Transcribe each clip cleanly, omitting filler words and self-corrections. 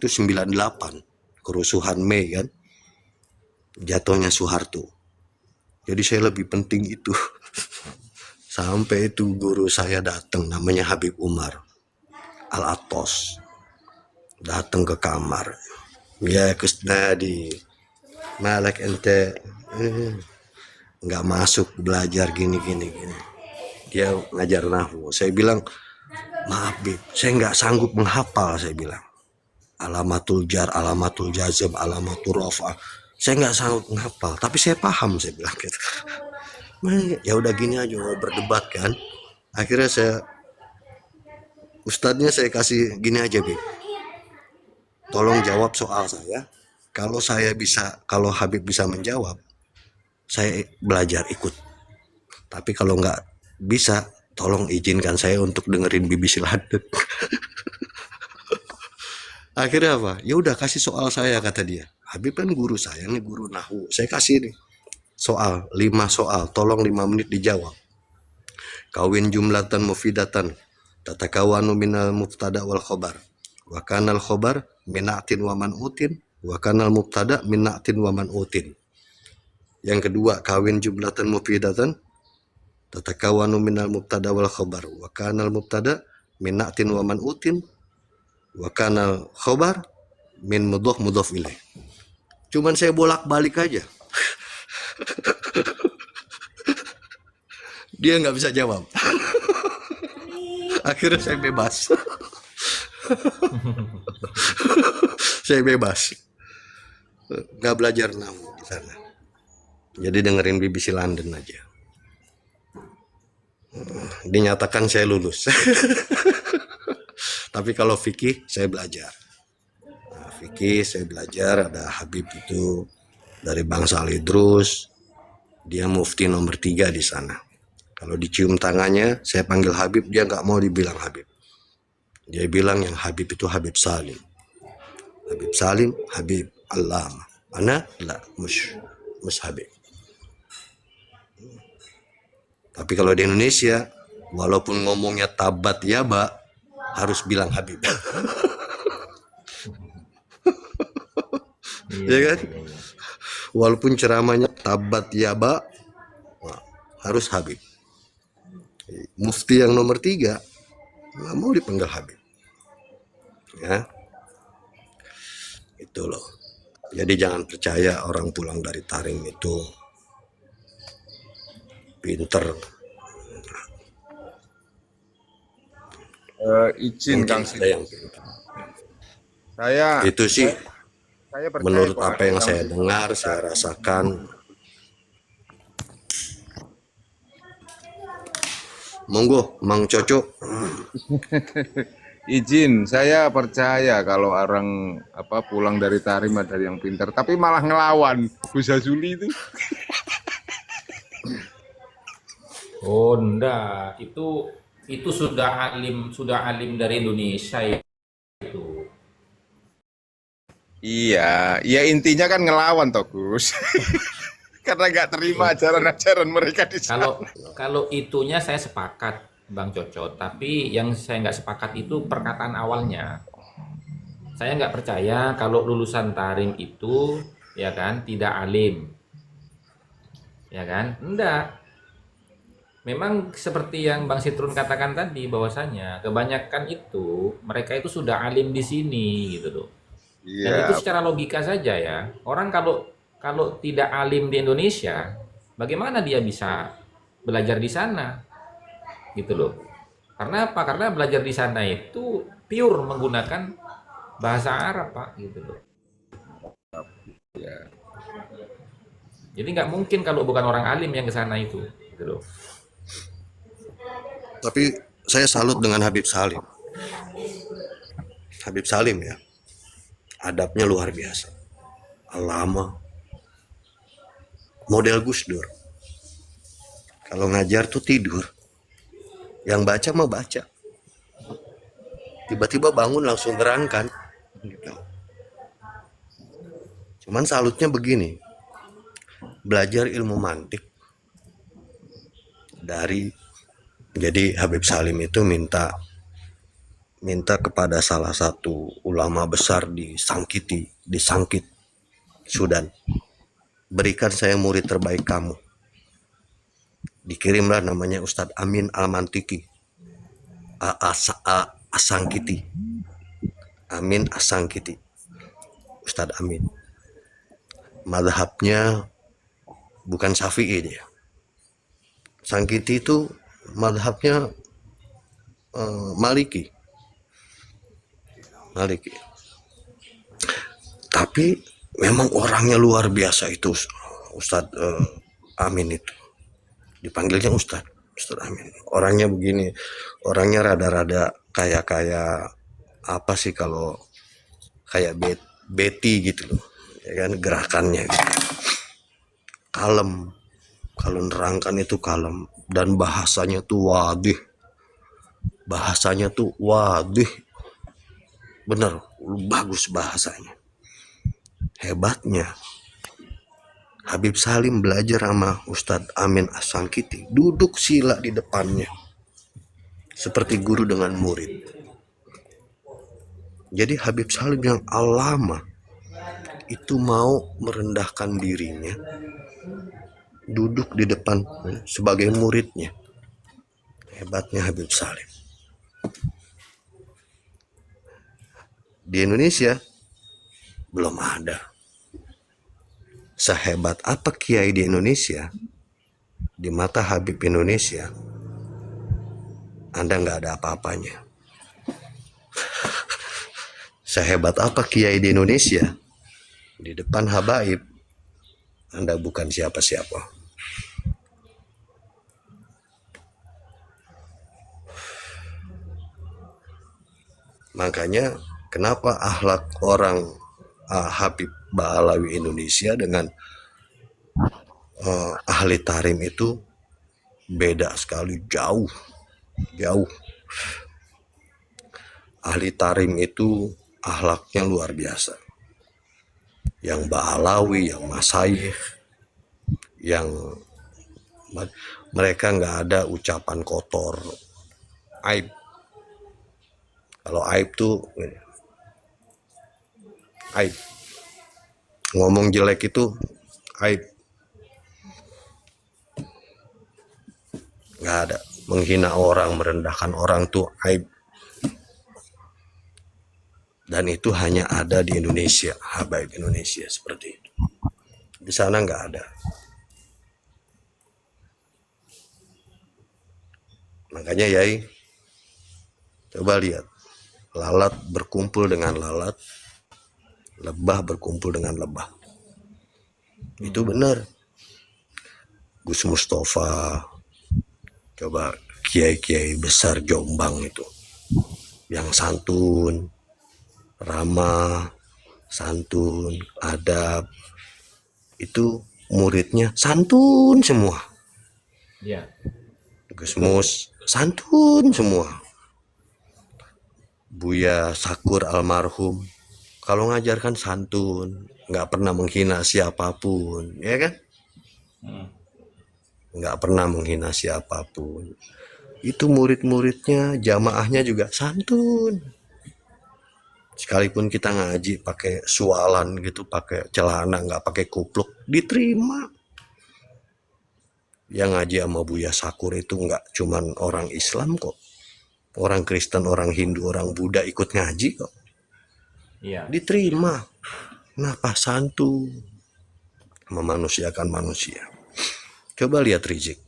itu 98, kerusuhan Mei kan, jatuhnya Soeharto. Jadi saya lebih penting itu. Sampai itu guru saya datang, namanya Habib Umar Al-Atos, datang ke kamar. Ya Kusnadi, malak ente, nggak masuk belajar gini gini gini. Dia ngajar nahwu. Saya bilang, maaf Bib, saya nggak sanggup menghafal. Saya bilang, alamatul jar, alamatul jazm, alamatul rafa, saya nggak sanggup menghafal. Tapi saya paham, saya bilang gitu. Ya udah gini aja, mau berdebat kan. Akhirnya ustadznya saya kasih gini aja Bib, tolong jawab soal saya. Kalau Habib bisa menjawab, saya belajar ikut. Tapi kalau nggak bisa, tolong izinkan saya untuk dengerin BBC London. Akhirnya apa? Ya udah kasih soal saya, kata dia. Habib kan guru saya nih, guru nahwu. Saya kasih nih soal, 5 soal, tolong 5 menit dijawab. Kawin jumlatan mufidatan, tatakawanu minal mubtada wal khobar. Wa kanal khobar mina'tin wa man'utin, wa kanal mubtada mina'tin wa man'utin. Yang kedua, kawin jumlatan mufidatan, tatakawanu minal mubtada wal khobar. Wa kanal mubtada mina'tin wa man'utin, wa kanal khobar min mudhof mudhof ilaih. Cuman saya bolak-balik aja. Dia nggak bisa jawab. Akhirnya saya bebas. Saya bebas. Nggak belajar nahwu di sana. Jadi dengerin BBC London aja. Dinyatakan saya lulus. Tapi kalau fikih saya belajar. Nah, fikih saya belajar, ada Habib itu dari bangsa Al-Idrus, dia mufti nomor 3 di sana. Kalau dicium tangannya, saya panggil Habib, dia nggak mau dibilang Habib. Dia bilang yang Habib itu Habib Salim. Habib Salim, Habib Allama. Ana la mus Habib. Tapi kalau di Indonesia, walaupun ngomongnya tabat yaba, harus bilang Habib. Ya kan? Walaupun ceramahnya tabat yaba, harus Habib. Mufti yang nomor 3 nggak mau dipanggil Habib. Ya, itu loh. Jadi jangan percaya orang pulang dari Tarim itu pinter. Izin Mungkin Kang ada Sidi. yang pinter. Itu sih saya percaya menurut kok apa yang saya dengar, saya rasakan. Monggo, Mang Cocok. Izin, saya percaya kalau orang pulang dari Tarim ada yang pintar, tapi malah ngelawan Gus Hazuli itu. Oh, enggak, itu sudah alim dari Indonesia ya itu. Iya, ya intinya kan ngelawan toh Gus. Karena nggak terima ajaran-ajaran mereka di sana. Kalau itunya saya sepakat, Bang Cocot, tapi yang saya nggak sepakat itu perkataan awalnya. Saya nggak percaya kalau lulusan Tarim itu ya kan tidak alim. Ya kan? Enggak. Memang seperti yang Bang Sitrun katakan tadi bahwasanya kebanyakan itu mereka itu sudah alim di sini gitu loh. Dan itu Iya, secara logika saja ya. Orang kalau tidak alim di Indonesia, bagaimana dia bisa belajar di sana? Gitu loh. Karena apa? Karena belajar di sana itu pure menggunakan bahasa Arab, Pak, gitu loh. iya. Jadi nggak mungkin kalau bukan orang alim yang ke sana itu, gitu loh. Tapi saya salut dengan Habib Salim. Habib Salim ya, adabnya luar biasa. Alama, model Gus Dur. Kalau ngajar tuh tidur, yang baca mah baca. Tiba-tiba bangun langsung terangkan. Gitu. Cuman salutnya begini, belajar ilmu mantik jadi Habib Salim itu minta minta kepada salah satu ulama besar di Sangkit, Sudan. Berikan saya murid terbaik kamu. Dikirimlah namanya Ustadz Amin Al-Mantiki. Asangkiti. Amin Asangkiti. Ustadz Amin. Madhabnya bukan Syafi'i dia. Sangkiti itu madhabnya Maliki. Tapi memang orangnya luar biasa itu Ustadz Amin itu. Dipanggilnya Ustadz Amin. Orangnya begini, orangnya rada-rada kayak apa sih kalau kayak Betty gitu loh, ya kan, gerakannya gitu. Kalem, kalau nerangkan itu kalem, dan bahasanya tuh wadih, bener, bagus bahasanya. Hebatnya Habib Salim belajar sama Ustadz Amin Asangkiti, duduk sila di depannya seperti guru dengan murid. Jadi Habib Salim yang alama itu mau merendahkan dirinya, duduk di depan sebagai muridnya. Hebatnya Habib Salim. Di Indonesia belum ada. Sehebat apa kiai di Indonesia, di mata Habib Indonesia, Anda nggak ada apa-apanya. Sehebat apa kiai di Indonesia, di depan habaib, Anda bukan siapa-siapa. Makanya kenapa akhlak orang Habib Ba'alawi Indonesia dengan ahli tarim itu beda sekali, jauh. Ahli tarim itu akhlaknya luar biasa. Yang Ba'alawi, yang Masyayikh, yang mereka nggak ada ucapan kotor, aib. Kalau aib tuh aib, ngomong jelek itu aib, nggak ada. Menghina orang, merendahkan orang tuh aib. Dan itu hanya ada di Indonesia, habaib Indonesia seperti itu. Di sana nggak ada. Makanya Yai, coba lihat, lalat berkumpul dengan lalat, lebah berkumpul dengan lebah. Itu benar. Gus Mustafa, coba kiai-kiai besar Jombang itu, yang santun, ramah, santun, adab, itu muridnya santun semua. Ya. Gus Mus santun semua. Buya Sakur almarhum, kalau ngajarkan santun, nggak pernah menghina siapapun, ya kan? Nggak pernah menghina siapapun. Itu murid-muridnya, jamaahnya juga santun. Sekalipun kita ngaji pakai sualan gitu, pakai celana, nggak pakai kupluk, diterima. Yang ngaji sama Buya Sakur itu nggak cuman orang Islam kok. Orang Kristen, orang Hindu, orang Buddha ikut ngaji kok. Iya. Diterima. Kenapa? Santun, memanusiakan manusia. Coba lihat Rizik,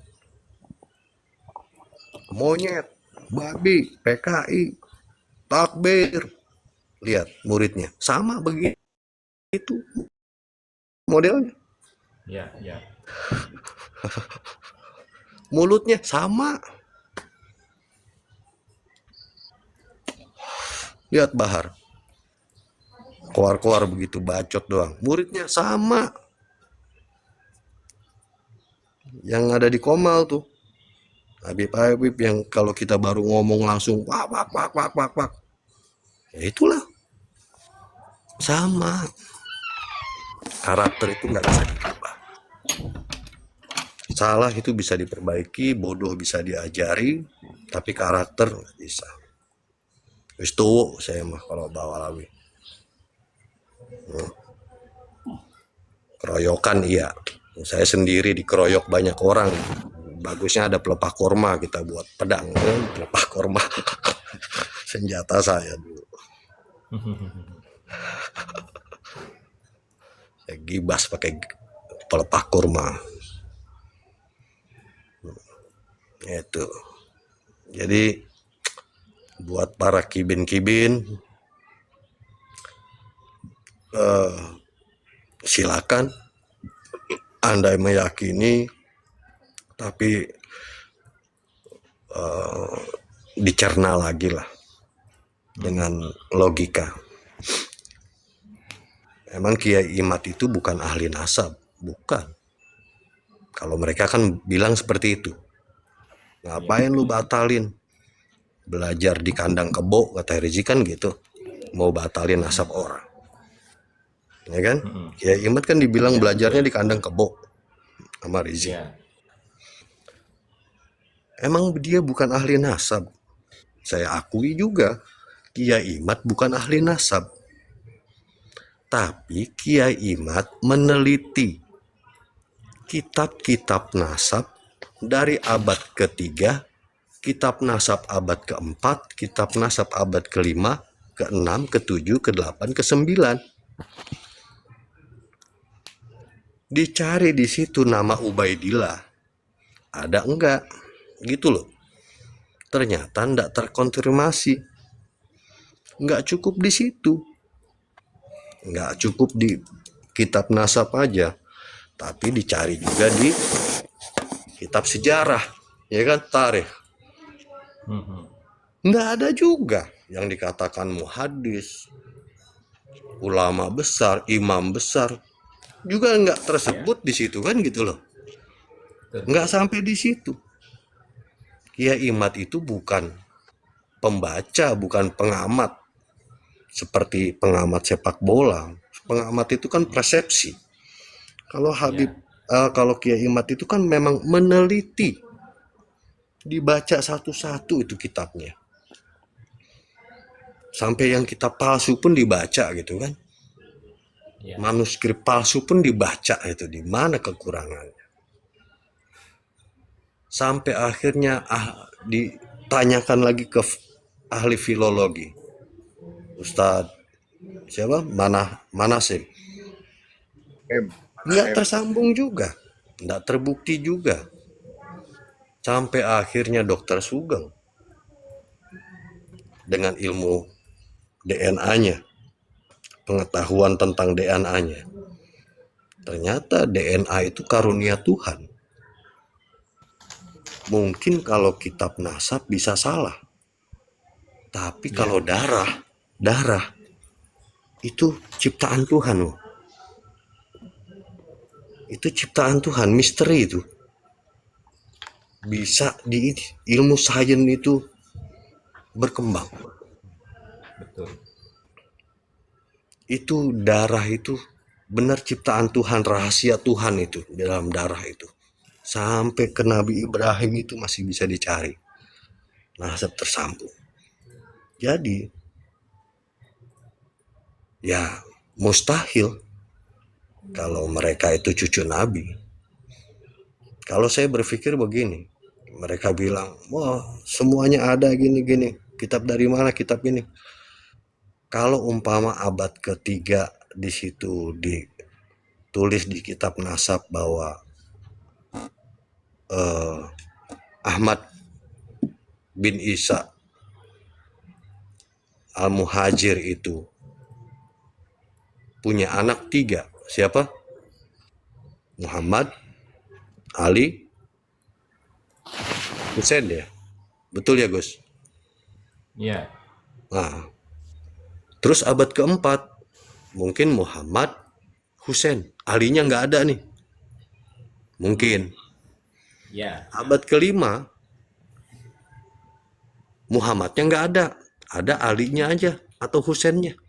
monyet, babi, PKI, takbir. Lihat muridnya sama begitu modelnya. Ya. Mulutnya sama. Lihat Bahar, keluar begitu bacot doang. Muridnya sama. Yang ada di Komal tuh, Habib yang kalau kita baru ngomong langsung wak. Ya itulah, sama. Karakter itu nggak bisa diubah. Salah itu bisa diperbaiki, bodoh bisa diajari, tapi karakter nggak bisa. Wis tuwo saya mah kalau bawa lawi. Keroyokan iya. Saya sendiri dikeroyok banyak orang. Bagusnya ada pelepah korma kita buat pedang. Pelepah korma. Senjata saya dulu. Saya gibas pakai pelepah kurma. Itu. Jadi buat para kibin-kibin silakan Anda meyakini, tapi dicerna lagi lah dengan logika. Emang Kiai Imad itu bukan ahli nasab, bukan. Kalau mereka kan bilang seperti itu. Ngapain lu batalin? Belajar di kandang kebo, kata Rizik kan gitu. Mau batalin nasab orang. Ya kan? Kiai Imad kan dibilang belajarnya di kandang kebo sama Rizik. Ya. Emang dia bukan ahli nasab. Saya akui juga Kiai Imad bukan ahli nasab. Tapi Kiai Imad meneliti kitab-kitab nasab dari abad ketiga, kitab nasab abad keempat, kitab nasab abad kelima, keenam, ketujuh, kedelapan, kesembilan. Dicari di situ nama Ubaidillah, ada enggak? Gitu loh. Ternyata enggak terkonfirmasi. Enggak cukup di situ. Enggak cukup di kitab nasab aja, tapi dicari juga di kitab sejarah, ya kan, tarikh. Enggak ada juga yang dikatakan muhaddis, ulama besar, imam besar, juga enggak tersebut di situ kan gitu loh. Enggak sampai di situ. Kiai Imad itu bukan pembaca, bukan pengamat seperti pengamat sepak bola. Pengamat itu kan persepsi. Kalau kalau Kiai Imad itu kan memang meneliti, dibaca satu-satu itu kitabnya. Sampai yang kitab palsu pun dibaca gitu kan. Ya. Manuskrip palsu pun dibaca, itu di mana kekurangannya. Sampai akhirnya ditanyakan lagi ke ahli filologi. Ustadz siapa? Manasim. Nggak tersambung juga, nggak terbukti juga. Sampai akhirnya Dokter Sugeng dengan ilmu DNA-nya, pengetahuan tentang DNA-nya, ternyata DNA itu karunia Tuhan. Mungkin kalau kitab nasab bisa salah, tapi kalau darah itu ciptaan Tuhan loh. Itu ciptaan Tuhan, misteri itu. Bisa di ilmu sains itu berkembang. Betul. Itu darah itu benar ciptaan Tuhan, rahasia Tuhan itu di dalam darah itu. Sampai ke Nabi Ibrahim itu masih bisa dicari. Nasab tersambung. Jadi ya mustahil kalau mereka itu cucu Nabi. Kalau saya berpikir begini, mereka bilang, wah semuanya ada gini-gini. Kitab dari mana kitab ini? Kalau umpama abad ketiga di situ ditulis di kitab nasab bahwa Ahmad bin Isa Al-Muhajir itu punya anak 3. Siapa? Muhammad, Ali, Husain ya. Betul ya Gus? Ya. Nah, terus abad keempat mungkin Muhammad, Husain, Alinya nggak ada nih. Mungkin. Ya. Abad kelima Muhammadnya nggak ada Alinya aja atau Husainnya.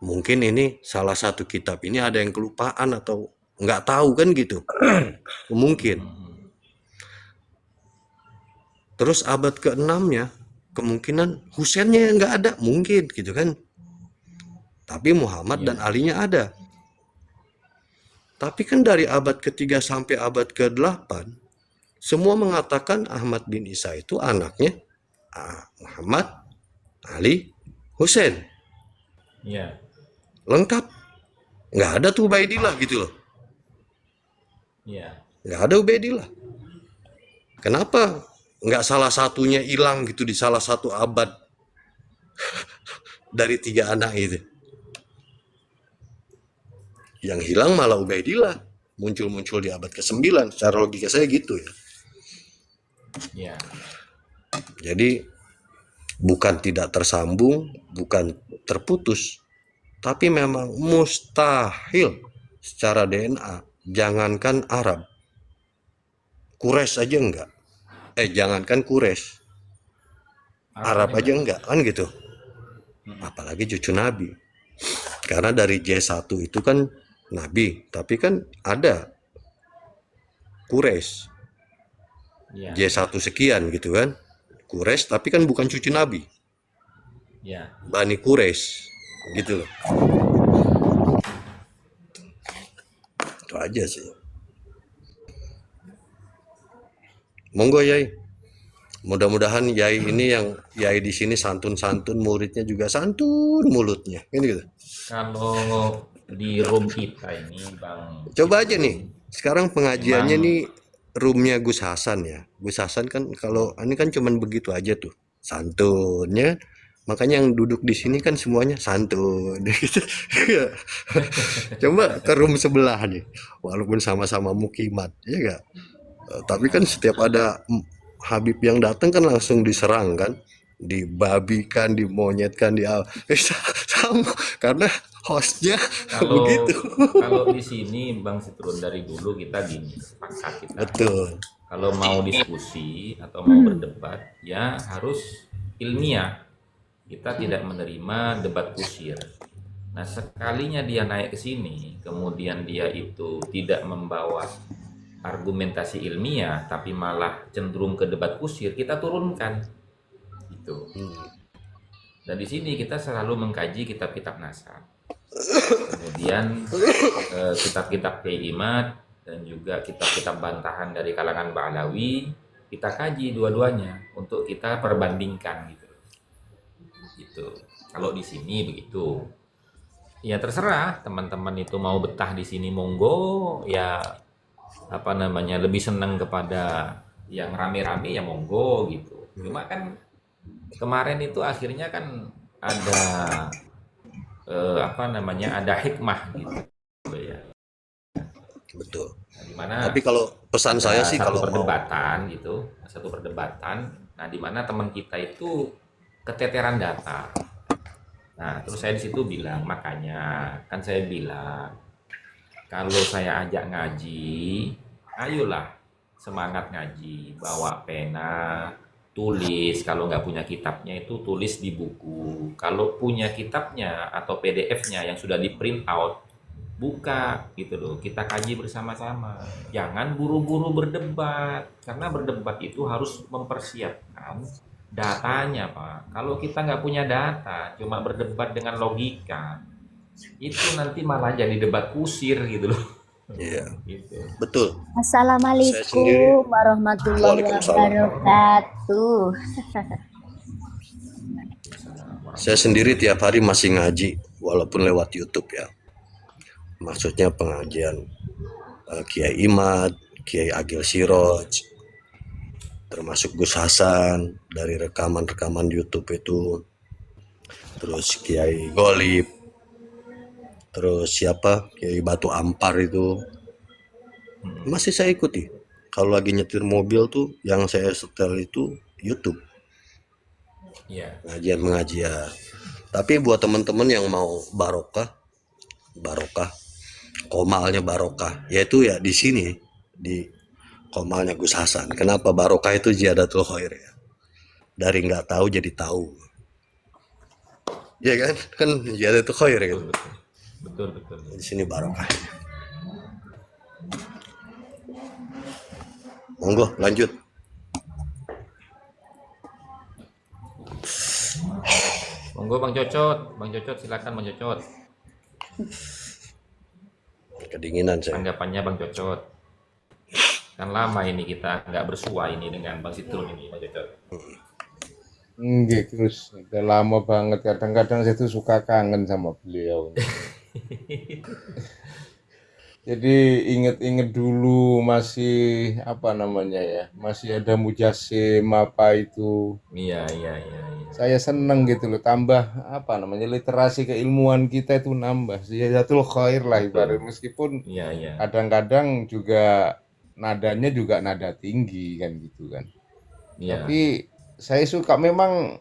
Mungkin ini salah satu kitab ini ada yang kelupaan atau nggak tahu kan gitu. Mungkin. Terus abad ke-6-nya kemungkinan Husainnya yang nggak ada, mungkin gitu kan. Tapi Muhammad dan Iya. Alinya ada. Tapi kan dari abad ketiga sampai abad ke-8, semua mengatakan Ahmad bin Isa itu anaknya Muhammad, Ali, Husain. Iya. Lengkap. Nggak ada tuh Ubaidillah gitu loh. Iya. Nggak ada Ubaidillah. Kenapa nggak salah satunya hilang gitu di salah satu abad dari 3 anak itu? Yang hilang malah Ubaidillah. Muncul-muncul di abad ke-9. Secara logika saya gitu ya. Iya. Jadi bukan tidak tersambung, bukan terputus, tapi memang mustahil secara DNA. Jangankan Arab, Quraisy aja enggak. Jangankan Quraisy, Arab Arab aja enggak. enggak kan gitu. Apalagi cucu Nabi. Karena dari J1 itu kan Nabi, tapi kan ada Quraisy Iya. J1 sekian gitu kan. Quraisy tapi kan bukan cucu Nabi. Iya. Bani Quraisy gitu loh. Itu aja sih. Monggo Yai. Mudah-mudahan Yai ini yang Yai di sini santun-santun, muridnya juga santun mulutnya. Kan gitu. Kalau di room kita ini Bang Coba aja Cipto, nih. Sekarang pengajiannya memang nih roomnya Gus Hasan ya. Gus Hasan kan kalau ini kan cuman begitu aja tuh. Santunnya. Makanya yang duduk di sini kan semuanya santun gitu. Coba ke room sebelah nih. Walaupun sama-sama mukimat, ya enggak? Tapi kan setiap ada Habib yang datang kan langsung diserang kan, dibabikan, dimonyetkan, sama karena hostnya kalau begitu. kalau di sini Bang Citrun dari dulu kita gini, sepakat kita. Betul. Kalau mau diskusi atau mau berdebat ya harus ilmiah. Kita tidak menerima debat kusir. Nah, sekalinya dia naik ke sini, kemudian dia itu tidak membawa argumentasi ilmiah, tapi malah cenderung ke debat kusir, kita turunkan. Gitu. Dan di sini kita selalu mengkaji kitab-kitab nasab. Kemudian kitab-kitab Kiai Imad dan juga kitab-kitab bantahan dari kalangan Ba'alawi, kita kaji dua-duanya untuk kita perbandingkan gitu. Gitu. Kalau di sini begitu. Ya terserah teman-teman itu mau betah di sini monggo, ya apa namanya lebih senang kepada yang rame-rame ya monggo gitu. Cuma kan kemarin itu akhirnya kan ada apa namanya ada hikmah gitu ya. Betul. Nah, di mana Tapi kalau pesan saya ada sih satu kalau mau perdebatan gitu, satu perdebatan. Nah, di mana teman kita itu keteteran data. Nah, terus saya di situ bilang, makanya kan saya bilang, kalau saya ajak ngaji, ayolah semangat ngaji, bawa pena, tulis. Kalau nggak punya kitabnya itu tulis di buku. Kalau punya kitabnya atau PDF-nya yang sudah di print out, buka gitu loh. Kita kaji bersama-sama. Jangan buru-buru berdebat, karena berdebat itu harus mempersiapkan datanya, Pak. Kalau kita nggak punya data, cuma berdebat dengan logika, itu nanti malah jadi debat kusir gitu loh. iya, Gitu. betul. Saya sendiri Assalamualaikum warahmatullahi Waalaikumsalam. wabarakatuh. Saya sendiri tiap hari masih ngaji walaupun lewat YouTube ya. Maksudnya pengajian Kiai Imad, Kiai Agil Siroj, termasuk Gus Hasan dari rekaman-rekaman YouTube itu, terus Kiai Golib, terus siapa Kiai Batu Ampar itu masih saya ikuti. Kalau lagi nyetir mobil tuh yang saya setel itu YouTube Iya. pengajian. Tapi buat teman-teman yang mau barokah, komalnya barokah, yaitu ya di sini di komalnya Gus Hasan. Kenapa barokah itu ziyadatul khair ya? Dari nggak tahu jadi tahu. Ya kan? Kan ziyadatul khair Betul, gitu. betul. Betul, betul. Di sini barokah. Monggo lanjut. Monggo Bang Cocot silakan Bang Cocot. Kedinginan saya. Tanggapannya Bang Cocot. Kan lama ini kita nggak bersua ini dengan Bang Sitrun ini Bang Cocot. Enggak, terus udah lama banget. Kadang-kadang saya tuh suka kangen sama beliau. Jadi inget-inget dulu masih apa namanya ya, masih ada Mujasim apa itu. Iya, iya, iya, iya. Saya seneng gitu loh, tambah apa namanya literasi keilmuan kita itu nambah. Ziyadatul khair lah ibarat, meskipun Iya, iya. kadang-kadang juga nadanya juga nada tinggi kan gitu kan. Iya. Tapi saya suka memang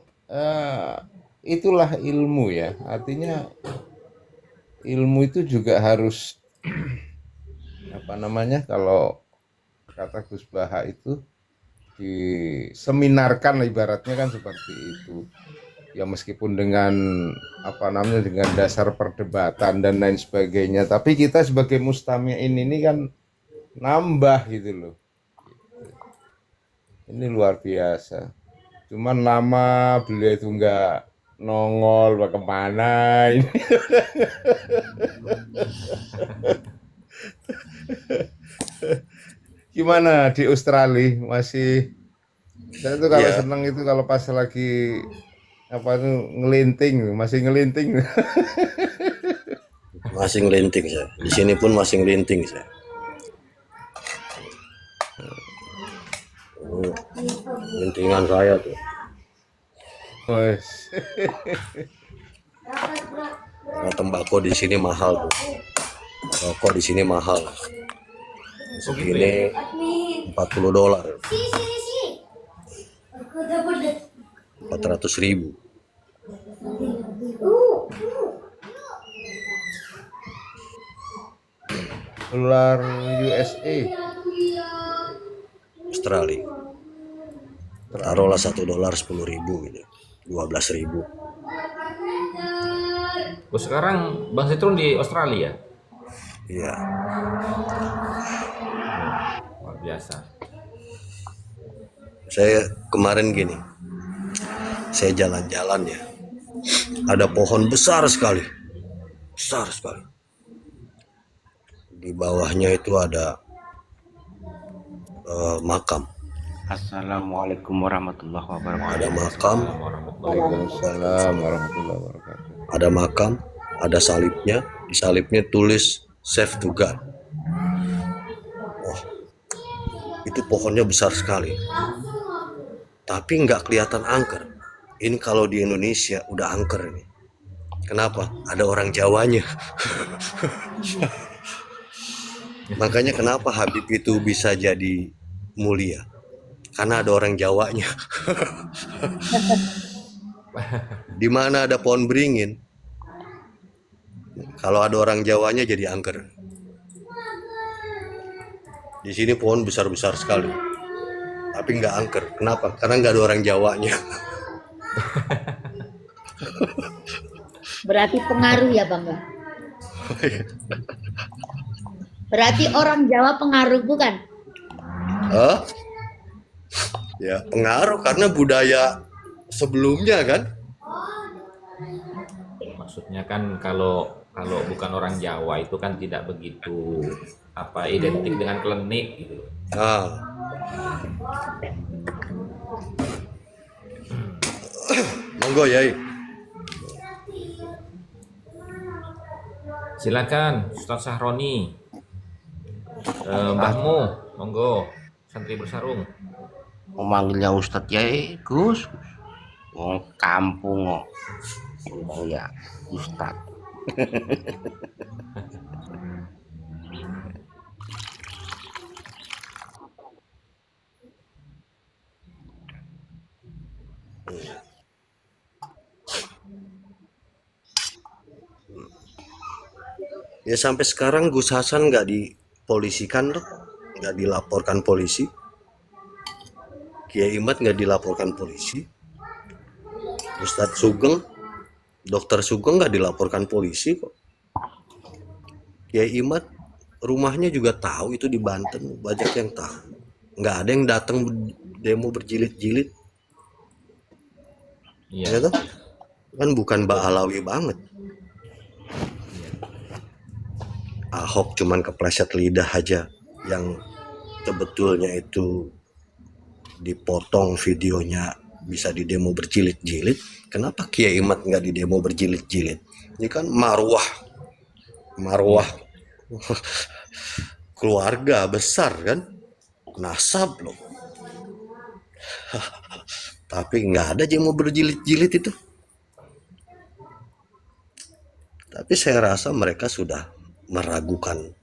itulah ilmu ya. Artinya ilmu itu juga harus apa namanya kalau kata Gus Baha itu diseminarkan lah ibaratnya kan seperti itu. Ya meskipun dengan apa namanya dengan dasar perdebatan dan lain sebagainya, tapi kita sebagai mustami'in ini kan nambah gitu loh. Ini luar biasa. Cuman lama beliau itu nggak nongol kemana ini. Gimana di Australia masih saya tuh kalau Iya. seneng itu kalau pas lagi apa itu ngelinting masih ngelinting. Masih ngelinting saya. Di sini pun masih ngelinting saya. Lintingan saya tuh. Wes. Karena tembakau di sini mahal tuh. Rokok di sini mahal. Segini $40. 400.000. Dolar USA. Australia. Taruhlah $1 10.000 gitu. 12.000. Oh, sekarang Bang Sitrun di Australia. Iya. Luar biasa. Saya kemarin gini. Saya jalan-jalan ya. Ada pohon besar sekali. Besar sekali. Di bawahnya itu ada makam. Assalamualaikum warahmatullahi wabarakatuh. Ada makam, Waalaikumsalam warahmatullahi wabarakatuh. ada makam, ada salibnya. Di salibnya tulis Save to God. Wah, itu pohonnya besar sekali. Tapi nggak kelihatan angker. Ini kalau di Indonesia udah angker ini. Kenapa? Ada orang Jawanya. Makanya kenapa Habib itu bisa jadi mulia? Karena ada orang Jawanya. Di mana ada pohon beringin, kalau ada orang Jawanya jadi angker. Di sini pohon besar-besar sekali, tapi nggak angker. Kenapa? Karena nggak ada orang Jawanya. Berarti pengaruh ya Bang ya? Berarti orang Jawa pengaruh bukan? Hah? Ya pengaruh karena budaya sebelumnya kan. Maksudnya kan kalau bukan orang Jawa itu kan tidak begitu apa identik dengan klenik gitu. Nah, monggo Yai. Silakan Ustaz Sahroni. Mbahmu, monggo santri bersarung. Memanggilnya Ustadz Yai, Gus. Wong kampung kok. Oh ya, Ustadz. Ya sampai sekarang Gus Hasan nggak dipolisikan loh, nggak dilaporkan polisi. Kiai Imad nggak dilaporkan polisi. Ustadz Sugeng, Dokter Sugeng nggak dilaporkan polisi kok. Kiai Imad rumahnya juga tahu itu di Banten, banyak yang tahu. Nggak ada yang datang demo berjilid-jilid, Iya. ya toh? Kan bukan Ba'alawi banget. Iya. Ahok cuman kepleset lidah aja, yang sebetulnya itu dipotong videonya bisa didemo berjilid-jilid. Kenapa Kiai Imat nggak didemo berjilid-jilid? Ini kan marwah marwah Iya. keluarga besar kan, nasab loh. Tapi nggak ada demo berjilid-jilid itu. Tapi saya rasa mereka sudah meragukan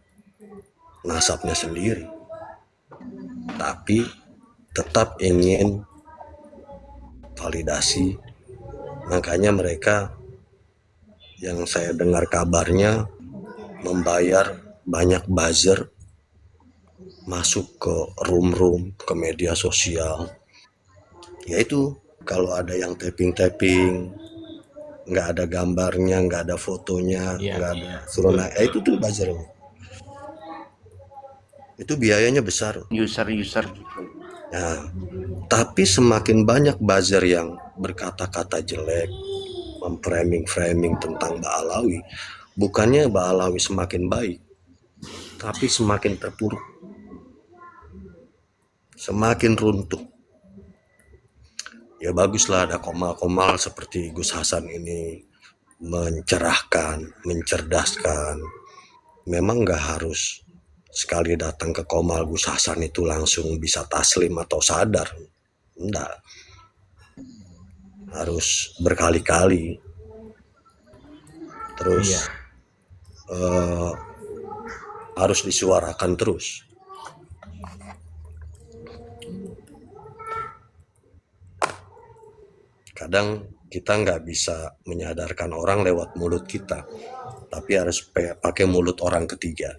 nasabnya sendiri. Tapi tetap ingin validasi. Makanya mereka, yang saya dengar kabarnya, membayar banyak buzzer masuk ke room-room, ke media sosial. Yaitu kalau ada yang tapping-tapping, nggak ada gambarnya, nggak ada fotonya, Iya. nggak ada suruh naik, itu tuh buzzernya. Itu biayanya besar. User-user gitu. Nah, tapi semakin banyak buzzer yang berkata-kata jelek, memframing-framing tentang Ba'alawi, bukannya Ba'alawi semakin baik, tapi semakin terpuruk, semakin runtuh. Ya baguslah ada Komal-Komal seperti Gus Hasan ini, mencerahkan, mencerdaskan. Memang nggak harus sekali datang ke Komal Gus Hasan itu langsung bisa taslim atau sadar. Enggak, harus berkali-kali. Terus Iya. harus disuarakan terus. Kadang kita nggak bisa menyadarkan orang lewat mulut kita, tapi harus pakai mulut orang ketiga.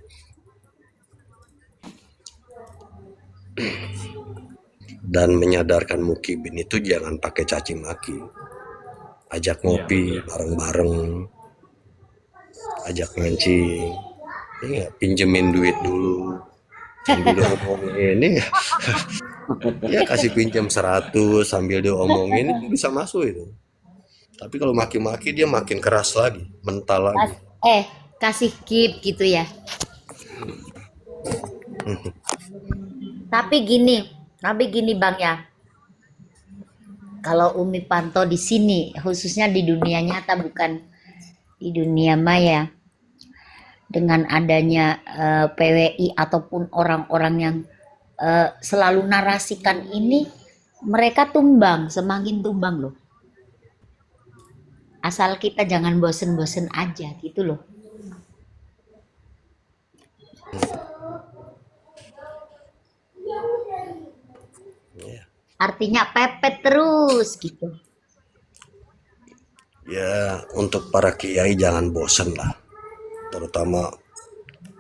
Dan menyadarkan Mukibin itu jangan pakai caci maki. Ajak ngopi bareng-bareng, ajak mancing, ya, pinjemin duit dulu sambil diomongin ini. Ya kasih pinjam 100 sambil diomongin itu bisa masuk itu. Tapi kalau maki-maki dia makin keras lagi, mental lagi. Kasih gift gitu ya. Tapi gini Bang ya. Kalau Umi pantau di sini, khususnya di dunia nyata bukan di dunia maya, dengan adanya PWI ataupun orang-orang yang selalu narasikan ini, mereka tumbang, semakin tumbang loh. Asal kita jangan bosen-bosen aja gitu loh. Artinya pepet terus gitu. Ya untuk para kiai jangan bosan lah. Terutama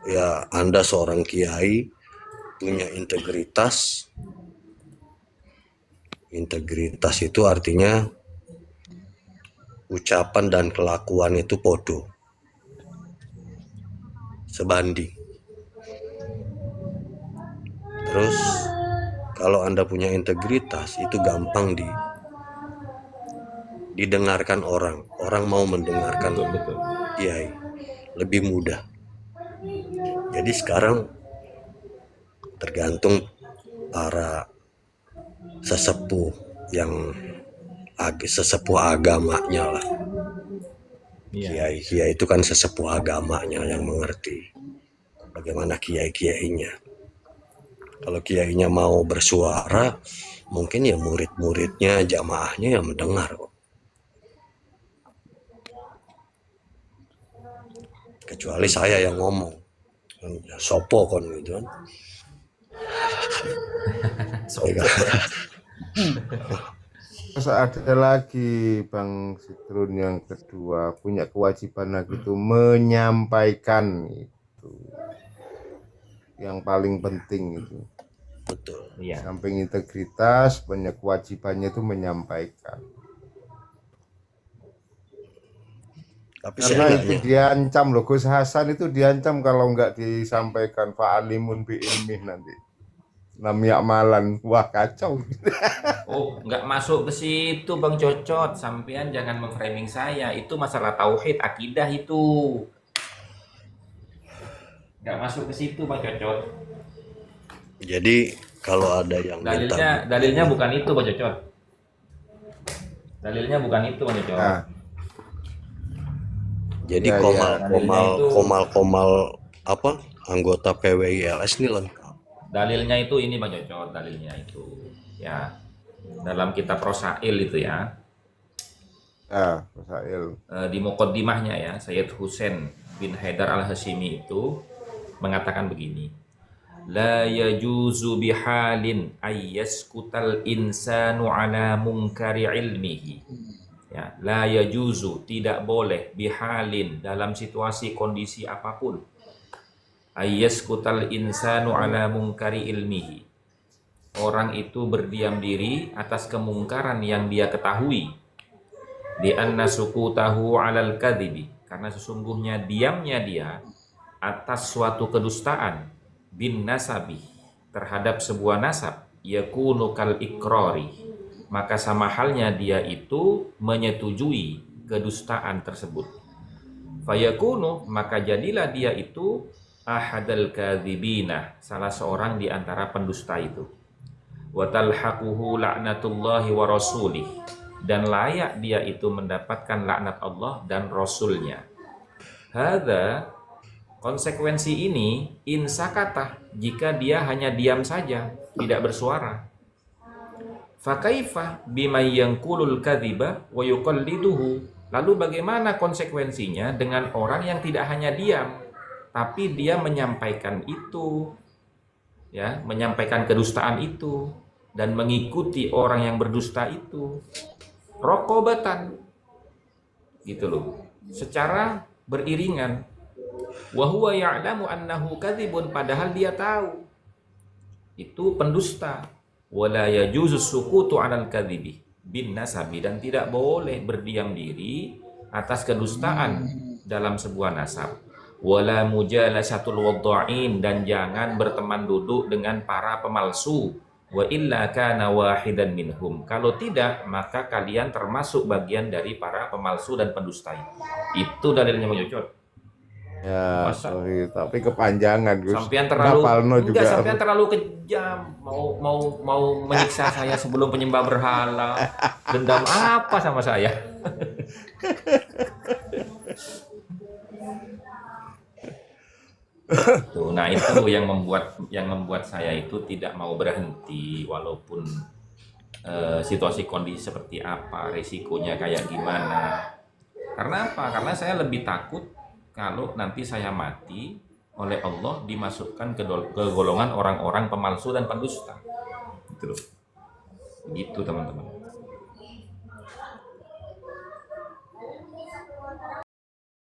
ya Anda seorang kiai punya integritas. Integritas itu artinya ucapan dan kelakuan itu podo, sebanding. Terus kalau Anda punya integritas itu gampang didengarkan orang. Orang mau mendengarkan Betul. kiai lebih mudah. Jadi sekarang tergantung para sesepuh yang sesepuh agamanya lah. Iya. Kiai itu kan sesepuh agamanya yang mengerti bagaimana kiai-kiainya. Kalau kiainya mau bersuara, mungkin ya murid-muridnya, jamaahnya yang mendengar. Kecuali saya yang ngomong, sopo kon gitu kan. Terus ada lagi Bang Sidrun yang kedua, punya kewajiban lagi itu menyampaikan itu. Yang paling penting itu. Betul. Iya. Samping integritas, banyak kewajibannya itu menyampaikan. Tapi Karena itu seenggaknya diancam loh, Gus Hasan itu diancam kalau nggak disampaikan fa'alimun bi ilmih nanti. Namanya amalan. Wah, kacau. Oh, nggak masuk ke situ Bang Cocot. Sampean jangan memframing saya. Itu masalah tauhid, akidah itu. Nggak masuk ke situ Bang Cocot. Jadi kalau ada yang minta Dalilnya bukan itu Bang Cocot. Dalilnya bukan itu Bang Cocot. Nah, jadi Ya, ya. komal apa anggota PWILS ini lengkap. Dalilnya itu ini Bang Cocot, dalilnya itu ya dalam kitab Rosail itu ya, Rasail. di muqaddimahnya ya, Sayyid Husain bin Haidar al-Hashimi itu mengatakan begini, la yajuzu bihalin ayyaskutal insanu ala munkari ilmihi. Ya, la yajuzu, tidak boleh, bihalin, dalam situasi kondisi apapun, ayyaskutal insanu ala munkari ilmihi, orang itu berdiam diri atas kemungkaran yang dia ketahui, di anna sukutahu alal kadhibi, karena sesungguhnya diamnya dia atas suatu kedustaan, bin nasabi, terhadap sebuah nasab, yakunu kal ikrari, maka sama halnya dia itu menyetujui kedustaan tersebut. Fayakunu, maka jadilah dia itu ahadal kadhibina, salah seorang di antara pendusta itu. Wa talhaquhu la'natullahi wa rasulih, dan layak dia itu mendapatkan laknat Allah dan Rasulnya. Hadza, konsekuensi ini, insakatah, jika dia hanya diam saja, tidak bersuara. Fakaifa bimay yanqulul kadhiba wa yuqalliduhu, lalu bagaimana konsekuensinya dengan orang yang tidak hanya diam, tapi dia menyampaikan itu, ya, menyampaikan kedustaan itu dan mengikuti orang yang berdusta itu, raqabatan, gitu loh, secara beriringan. Wa huwa ya'lamu annahu kadzibun, padahal dia tahu itu pendusta. Wala yajuzu sukutu 'alal kadzibi bin nasabi, dan tidak boleh berdiam diri atas kedustaan dalam sebuah nasab. Wala mujalasatul wadda'in, dan jangan berteman duduk dengan para pemalsu. Wa illa kana wahidan minhum, kalau tidak maka kalian termasuk bagian dari para pemalsu dan pendusta itu. Itu dalilnya Bang Cocot. Ya, Masa? sorry, tapi kepanjangan, Gus. Sampean terlalu Napalno juga. sampean terlalu kejam, mau menyiksa saya sebelum penyembah berhala. Dendam apa sama saya? Tuh, nah itu yang membuat saya itu tidak mau berhenti walaupun situasi kondisi seperti apa, risikonya kayak gimana. Karena apa? Karena saya lebih takut kalau nanti saya mati oleh Allah dimasukkan ke golongan orang-orang pemalsu dan pendusta. Gitu loh. Gitu teman-teman.